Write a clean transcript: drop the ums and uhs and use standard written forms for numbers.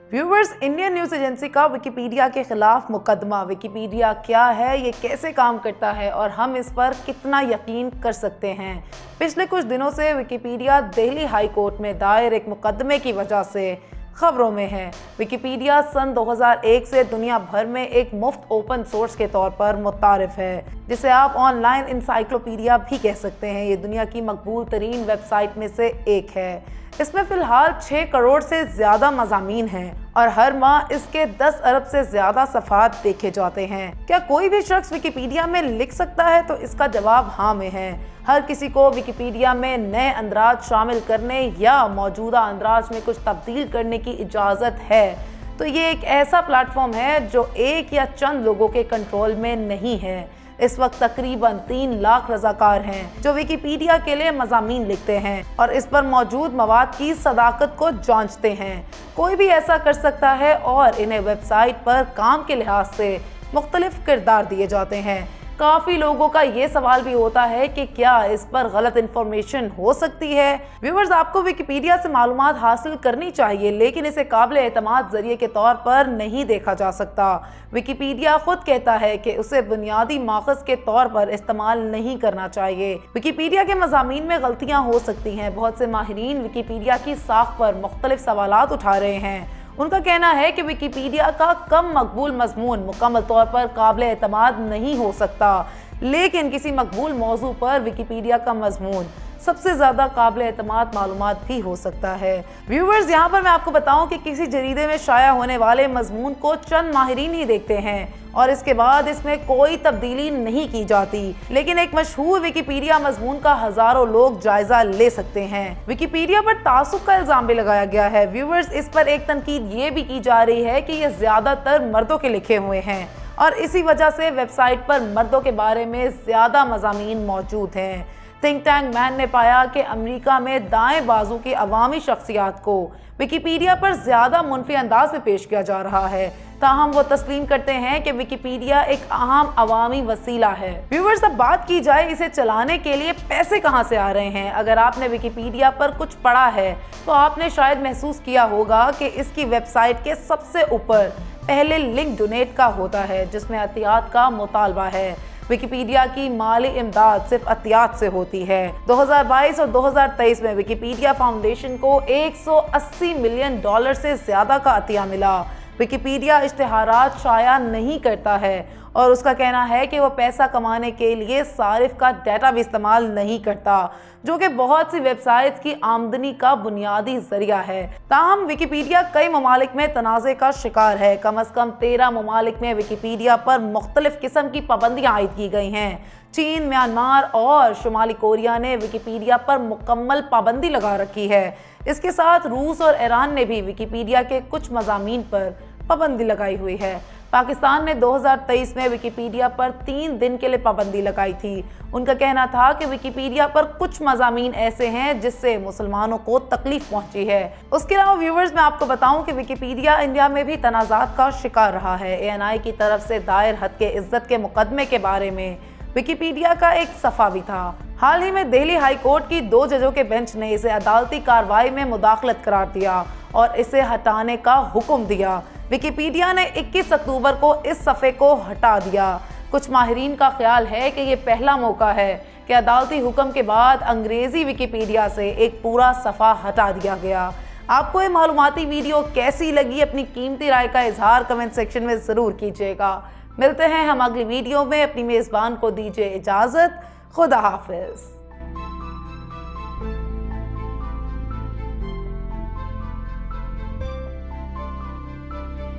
Viewers, Indian news agency का Wikipedia के खिलाफ मुकदमा। विकिपीडिया क्या है, ये कैसे काम करता है और हम इस पर कितना यकीन कर सकते हैं। पिछले कुछ दिनों से विकिपीडिया दिल्ली हाई कोर्ट में दायर एक मुकदमे की वजह से खबरों में है। विकिपीडिया सन 2001 से दुनिया भर में एक मुफ्त ओपन सोर्स के तौर पर मुतारिफ है, जिसे आप ऑनलाइन इंसाइक्लोपीडिया भी कह सकते हैं। ये दुनिया की मकबूल तरीन वेबसाइट में से एक है। इसमें फ़िलहाल 6 करोड़ से ज़्यादा मज़ामीन हैं और हर माह इसके 10 अरब से ज़्यादा सफ़हात देखे जाते हैं। क्या कोई भी शख्स विकिपीडिया में लिख सकता है? तो इसका जवाब हाँ में है। हर किसी को विकिपीडिया में नए अंदराज शामिल करने या मौजूदा अंदराज में कुछ तब्दील करने की इजाज़त है। तो ये एक ऐसा प्लेटफॉर्म है जो एक या चंद लोगों के कंट्रोल में नहीं है। इस वक्त तकरीबन 3 लाख रज़ाकार हैं जो विकिपीडिया के लिए मज़ामीन लिखते हैं और इस पर मौजूद मवाद की सदाकत को जांचते हैं। कोई भी ऐसा कर सकता है और इन्हें वेबसाइट पर काम के लिहाज से मुख्तलिफ किरदार दिए जाते हैं। काफ़ी लोगों का ये सवाल भी होता है कि क्या इस पर गलत इन्फॉर्मेशन हो सकती है। व्यूवर्स, आपको विकिपीडिया से मालूमात हासिल करनी चाहिए, लेकिन इसे काबिल एतमाद जरिए के तौर पर नहीं देखा जा सकता। विकिपीडिया खुद कहता है कि उसे बुनियादी माखज़ के तौर पर इस्तेमाल नहीं करना चाहिए। विकिपीडिया के मज़ामीन में गलतियाँ हो सकती हैं। बहुत से माहिरीन विकिपीडिया की साख पर मुख्तलिफ सवालात उठा रहे हैं। उनका कहना है कि विकिपीडिया का कम मकबूल मज़मून मुकम्मल तौर पर काबिल एतमाद नहीं हो सकता, लेकिन किसी मकबूल मौजू पर विकिपीडिया का मज़मून सबसे ज़्यादा काबिल एतमाद मालूमात भी हो सकता है। व्यूवर्स, यहाँ पर मैं आपको बताऊँ कि किसी जरीदे में शाया होने वाले मज़मून को चंद माहिरीन ही देखते हैं और इसके बाद इसमें कोई तब्दीली नहीं की जाती, लेकिन एक मशहूर विकिपीडिया मज़मून का हज़ारों लोग जायजा ले सकते हैं। विकिपीडिया पर तासुब का इल्ज़ाम भी लगाया गया है। व्यूवर्स, इस पर एक तनकीद ये भी की जा रही है कि ये ज़्यादातर मर्दों के लिखे हुए हैं और इसी वजह से वेबसाइट पर मर्दों के बारे में ज़्यादा मज़ामीन मौजूद हैं। थिंक टैंक मैन ने पाया कि अमेरिका में दाएं बाजू की अवामी शख्सियात को विकिपीडिया पर ज़्यादा मुनफी अंदाज में पेश किया जा रहा है। ताहम वो तस्लीम करते हैं कि विकिपीडिया एक अहम अवामी वसीला है। व्यूवर्स, अब बात की जाए इसे चलाने के लिए पैसे कहाँ से आ रहे हैं। अगर आपने विकिपीडिया पर कुछ पढ़ा है तो आपने शायद महसूस किया होगा कि इसकी वेबसाइट के सबसे ऊपर पहले लिंक डोनेट का होता है, जिसमें अतियात का मुतालबा है। विकिपीडिया की माली इमदाद सिर्फ अतियात से होती है। 2022 और 2023 में विकिपीडिया फाउंडेशन को $180 मिलियन से ज़्यादा का अतिया मिला। विकिपीडिया इश्तिहारात शाया नहीं करता है और उसका कहना है कि वो पैसा कमाने के लिए सारिफ का डाटा भी इस्तेमाल नहीं करता, जो कि बहुत सी वेबसाइट्स की आमदनी का बुनियादी जरिया है। ताहम विकिपीडिया कई ममालिक में तनाज़े का शिकार है। कम अज़ कम 13 ममालिक में विकिपीडिया पर मुख्तलिफ किस्म की पाबंदियाँ आयद की गई हैं। चीन, म्यांमार और शुमाली कोरिया ने विकिपीडिया पर मुकम्मल पाबंदी लगा रखी है। इसके साथ रूस और ईरान ने भी विकिपीडिया के कुछ मज़ामीन पर पाबंदी लगाई हुई है। पाकिस्तान ने 2023 में विकिपीडिया पर 3 दिन के लिए पाबंदी लगाई थी। उनका कहना था कि विकिपीडिया पर कुछ मज़ामीन ऐसे हैं जिससे मुसलमानों को तकलीफ पहुंची है। उसके अलावा व्यूवर्स, मैं आपको बताऊं कि विकिपीडिया इंडिया में भी तनाज़ात का शिकार रहा है। ANI की तरफ से दायर हद के इज्जत के मुकदमे के बारे में विकिपीडिया का एक सफ़ा भी था। हाल ही में दिल्ली हाई कोर्ट की 2 जजों के बेंच ने इसे अदालती कार्रवाई में मुदाखलत करार दिया और इसे हटाने का हुक्म दिया। विकिपीडिया ने 21 अक्टूबर को इस सफ़े को हटा दिया। कुछ माहिरीन का ख्याल है कि ये पहला मौका है कि अदालती हुक्म के बाद अंग्रेज़ी विकिपीडिया से एक पूरा सफ़ा हटा दिया गया। आपको ये मालूमाती वीडियो कैसी लगी? अपनी कीमती राय का इजहार कमेंट सेक्शन में ज़रूर कीजिएगा। मिलते हैं हम अगली वीडियो में। अपनी मेज़बान को दीजिए इजाज़त। खुदा हाफिज़।